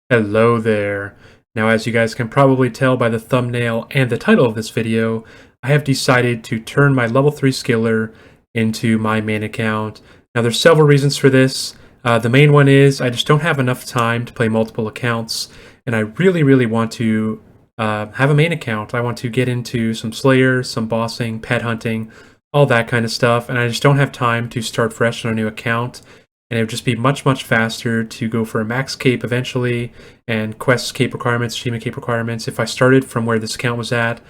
Hello there. Now, as you guys can probably tell by the thumbnail and the title of this video, I have decided to turn my level 3 skiller into my main account. Now, there's several reasons for this. The main one is I just don't have enough time to play multiple accounts, and I really want to have a main account. I want to get into some Slayer, some bossing, pet hunting, all that kind of stuff, and I just don't have time to start fresh on a new account. And it would just be much faster to go for a max cape eventually, and quest cape requirements, achievement cape requirements, if I started from where this account was at,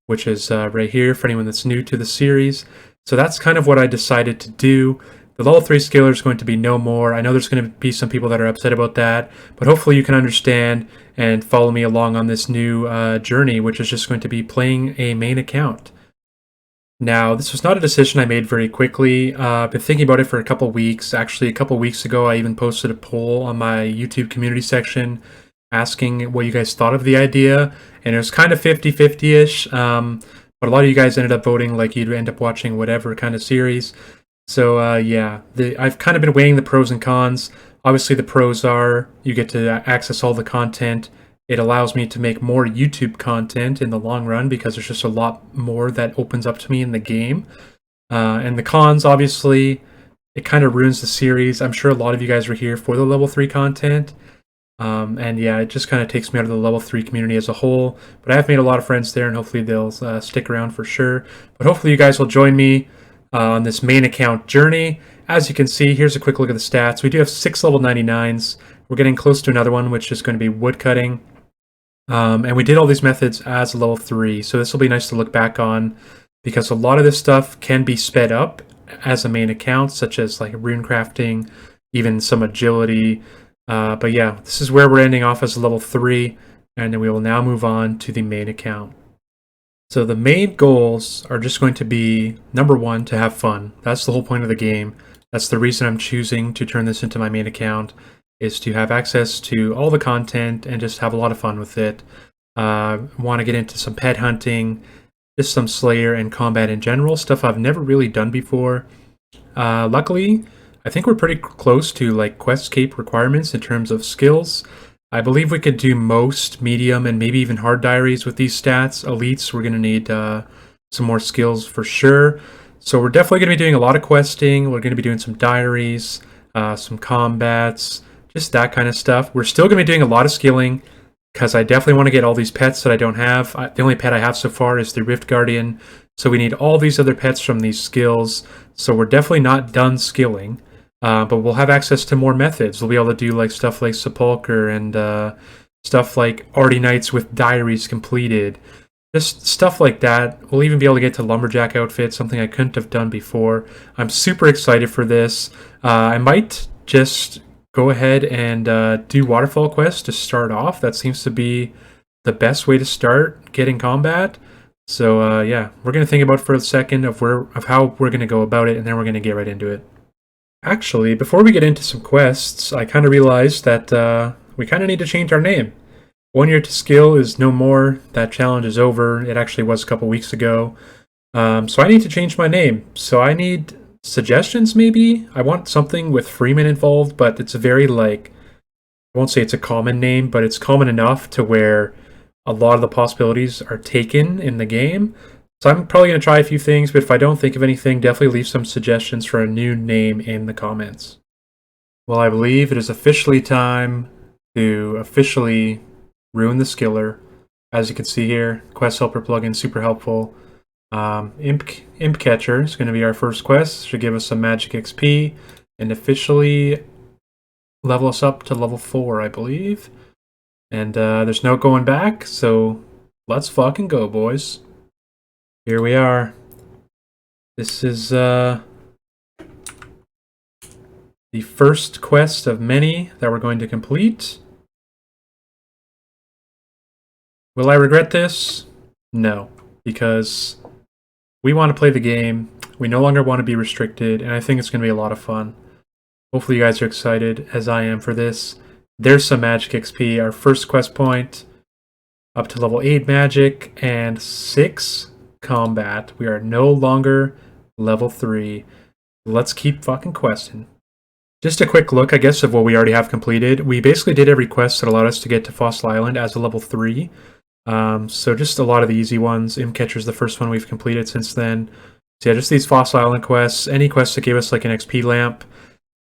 which is right here for anyone that's new to the series. So that's kind of what I decided to do. The level 3 scaler is going to be no more. I know there's going to be some people that are upset about that, but hopefully you can understand and follow me along on this new journey, which is just going to be playing a main account. Now, this was not a decision I made very quickly. I've been thinking about it for a couple weeks. Actually, a couple weeks ago, I even posted a poll on my YouTube community section asking what you guys thought of the idea, and it was kind of 50-50-ish, but a lot of you guys ended up voting like you'd end up watching whatever kind of series. So, yeah, I've kind of been weighing the pros and cons. Obviously, the pros are you get to access all the content. It allows me to make more YouTube content in the long run because there's just a lot more that opens up to me in the game. And the cons, obviously, it kind of ruins the series. I'm sure a lot of you guys are here for the level 3 content. And yeah, it just kind of takes me out of the level 3 community as a whole. But I have made a lot of friends there, and hopefully they'll stick around for sure. But hopefully you guys will join me on this main account journey. As you can see, here's a quick look at the stats. We do have 6 level 99s. We're getting close to another one, which is going to be woodcutting. And we did all these methods as level 3, so this will be nice to look back on because a lot of this stuff can be sped up as a main account, such as like rune crafting, even some agility. But yeah, this is where we're ending off as level 3, and then we will now move on to the main account. So the main goals are just going to be, number 1, to have fun. That's the whole point of the game. That's the reason I'm choosing to turn this into my main account, is to have access to all the content and just have a lot of fun with it. Want to get into some pet hunting, just some Slayer and combat in general, stuff I've never really done before. Luckily, I think we're pretty close to like quest cape requirements in terms of skills. I believe we could do most medium and maybe even hard diaries with these stats. Elites, we're going to need some more skills for sure. So we're definitely going to be doing a lot of questing. We're going to be doing some diaries, some combats, just that kind of stuff. We're still going to be doing a lot of skilling because I definitely want to get all these pets that I don't have. The only pet I have so far is the Rift Guardian, so we need all these other pets from these skills. So we're definitely not done skilling, but we'll have access to more methods. We'll be able to do like stuff like Sepulcher and stuff like Arty Knights with diaries completed. Just stuff like that. We'll even be able to get to Lumberjack outfits, something I couldn't have done before. I'm super excited for this. I might just go ahead and do Waterfall quest to start off. That seems to be the best way to start getting combat. So yeah, we're going to think about it for a second of how we're going to go about it, and then we're going to get right into it. Actually, before we get into some quests, I kind of realized that we kind of need to change our name. 1 year to skill is no more. That challenge is over. It actually was a couple weeks ago. So I need to change my name. So I need suggestions, maybe? I want something with Freeman involved, but it's a very, like, I won't say it's a common name, but it's common enough to where a lot of the possibilities are taken in the game. So I'm probably going to try a few things, but if I don't think of anything, definitely leave some suggestions for a new name in the comments. Well, I believe it is officially time to officially ruin the skiller. As you can see here, Quest Helper plugin, super helpful. Imp Catcher is going to be our first quest. Should give us some magic XP and officially level us up to level 4, I believe. And there's no going back, so let's fucking go, boys. Here we are. This is the first quest of many that we're going to complete. Will I regret this? No, because we want to play the game. We no longer want to be restricted, and I think it's going to be a lot of fun. Hopefully you guys are excited, as I am, for this. There's some magic XP, our first quest point, up to level 8 magic, and 6 combat. We are no longer level 3. Let's keep fucking questing. Just a quick look, I guess, of what we already have completed. We basically did every quest that allowed us to get to Fossil Island as a level 3. So just a lot of the easy ones. Imp Catcher's the first one we've completed since then. So yeah, just these Fossil Island quests. Any quests that gave us like an XP lamp.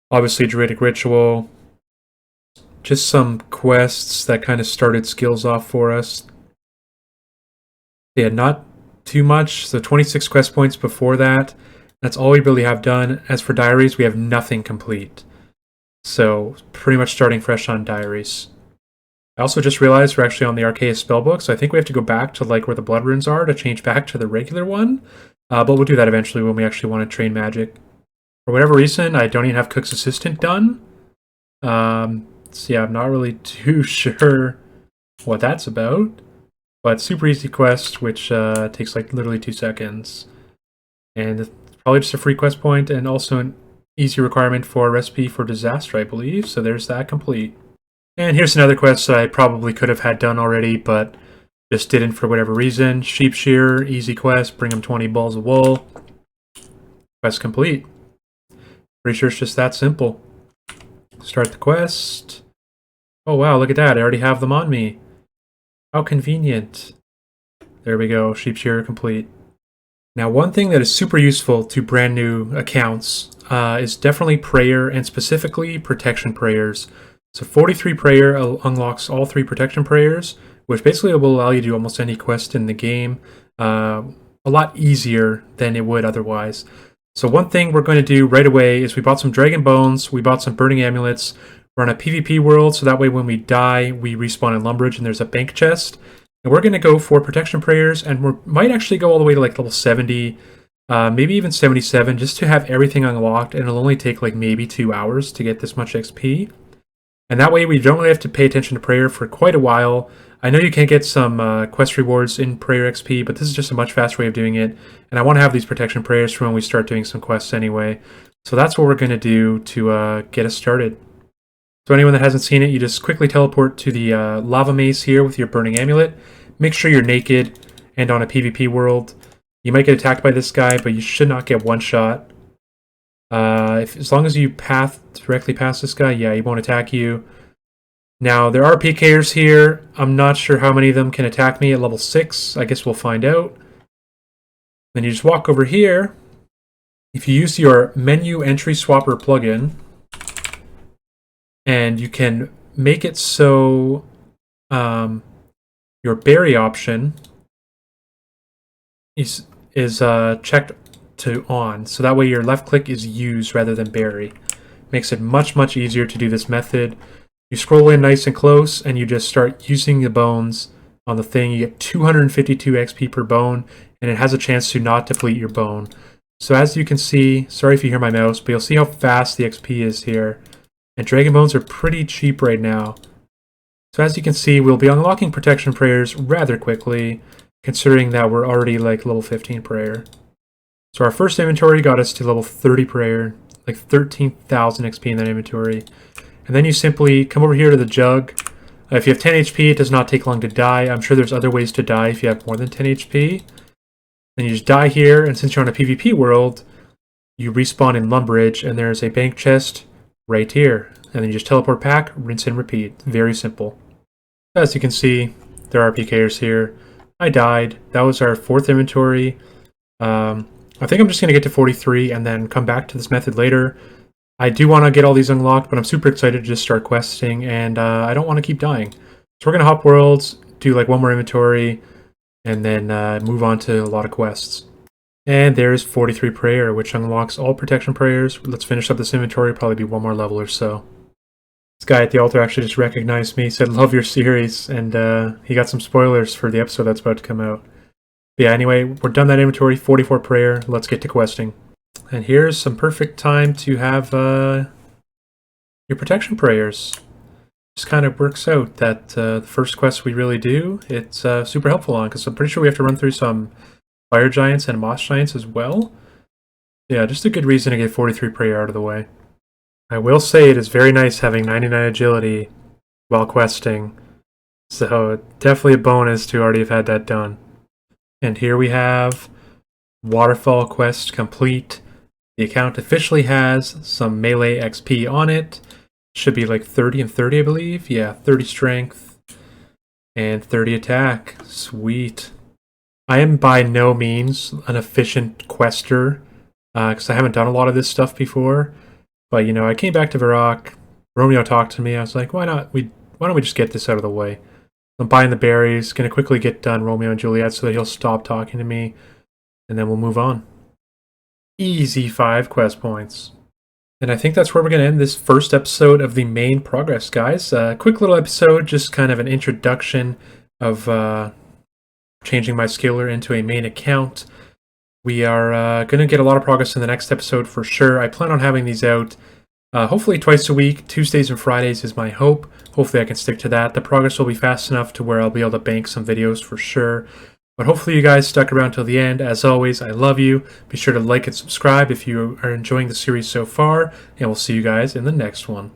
Obviously Druidic Ritual. Just some quests that kind of started skills off for us. Yeah, not too much. So 26 quest points before that. That's all we really have done. As for diaries, we have nothing complete. So pretty much starting fresh on diaries. I also just realized we're actually on the Arceus spellbook, so I think we have to go back to like where the blood runes are to change back to the regular one. But we'll do that eventually when we actually want to train magic. For whatever reason, I don't even have Cook's Assistant done. So yeah, I'm not really too sure what that's about. But super easy quest, which takes like literally 2 seconds. And it's probably just a free quest point, and also an easy requirement for a recipe for disaster, I believe. So there's that complete. And here's another quest that I probably could have had done already, but just didn't for whatever reason. Sheep Shearer, easy quest, bring him 20 balls of wool. Quest complete. Pretty sure it's just that simple. Start the quest. Oh wow, look at that, I already have them on me. How convenient. There we go, Sheep Shearer complete. Now, one thing that is super useful to brand new accounts is definitely prayer, and specifically protection prayers. So 43 prayer unlocks all 3 protection prayers, which basically will allow you to do almost any quest in the game a lot easier than it would otherwise. So one thing we're going to do right away is we bought some dragon bones, we bought some burning amulets. We're on a PvP world, so that way when we die, we respawn in Lumbridge and there's a bank chest. And we're going to go for protection prayers, and we might actually go all the way to like level 70, maybe even 77, just to have everything unlocked, and it'll only take like maybe 2 hours to get this much XP. And that way we don't really have to pay attention to prayer for quite a while. I know you can get some quest rewards in prayer XP, but this is just a much faster way of doing it. And I want to have these protection prayers for when we start doing some quests anyway. So that's what we're going to do to get us started. So anyone that hasn't seen it, you just quickly teleport to the lava maze here with your burning amulet. Make sure you're naked and on a PvP world. You might get attacked by this guy, but you should not get one shot. As long as you path directly past this guy, yeah, he won't attack you. Now, there are PKers here. I'm not sure how many of them can attack me at level 6. I guess we'll find out. Then you just walk over here. If you use your menu entry swapper plugin, and you can make it so your berry option is checked to on. So that way your left click is use rather than berry. Makes it much, much easier to do this method. You scroll in nice and close and you just start using the bones on the thing. You get 252 XP per bone, and it has a chance to not deplete your bone. So as you can see, sorry if you hear my mouse, but you'll see how fast the XP is here. And dragon bones are pretty cheap right now. So as you can see, we'll be unlocking protection prayers rather quickly, considering that we're already like level 15 prayer. So our first inventory got us to level 30 prayer, like 13,000 XP in that inventory. And then you simply come over here to the jug. If you have 10 HP, it does not take long to die. I'm sure there's other ways to die if you have more than 10 HP. Then you just die here, and since you're on a PvP world, you respawn in Lumbridge, and there's a bank chest right here. And then you just teleport back, rinse and repeat. Very simple. As you can see, there are PKers here. I died. That was our 4th inventory. I think I'm just going to get to 43 and then come back to this method later. I do want to get all these unlocked, but I'm super excited to just start questing, and I don't want to keep dying. So we're going to hop worlds, do like one more inventory, and then move on to a lot of quests. And there's 43 prayer, which unlocks all protection prayers. Let's finish up this inventory, probably be one more level or so. This guy at the altar actually just recognized me, said love your series, and he got some spoilers for the episode that's about to come out. But yeah, anyway, we're done that inventory, 44 prayer, let's get to questing. And here's some perfect time to have your protection prayers. Just kind of works out that the first quest we really do, it's super helpful on, because I'm pretty sure we have to run through some fire giants and moss giants as well. Yeah, just a good reason to get 43 prayer out of the way. I will say it is very nice having 99 agility while questing, so definitely a bonus to already have had that done. And here we have Waterfall quest complete. The account officially has some melee XP on it. Should be like 30 and 30, I believe. Yeah, 30 strength and 30 attack. Sweet. I am by no means an efficient quester, because I haven't done a lot of this stuff before. But, you know, I came back to Varrock. Romeo talked to me. I was like, why don't we just get this out of the way? I'm buying the berries. Going to quickly get done Romeo and Juliet so that he'll stop talking to me. And then we'll move on. Easy 5 quest points. And I think that's where we're going to end this first episode of the main progress, guys. Quick little episode, just kind of an introduction of changing my skiller into a main account. We are going to get a lot of progress in the next episode for sure. I plan on having these out hopefully twice a week. Tuesdays and Fridays is my hope. Hopefully I can stick to that. The progress will be fast enough to where I'll be able to bank some videos for sure. But hopefully you guys stuck around till the end. As always, I love you. Be sure to like and subscribe if you are enjoying the series so far. And we'll see you guys in the next one.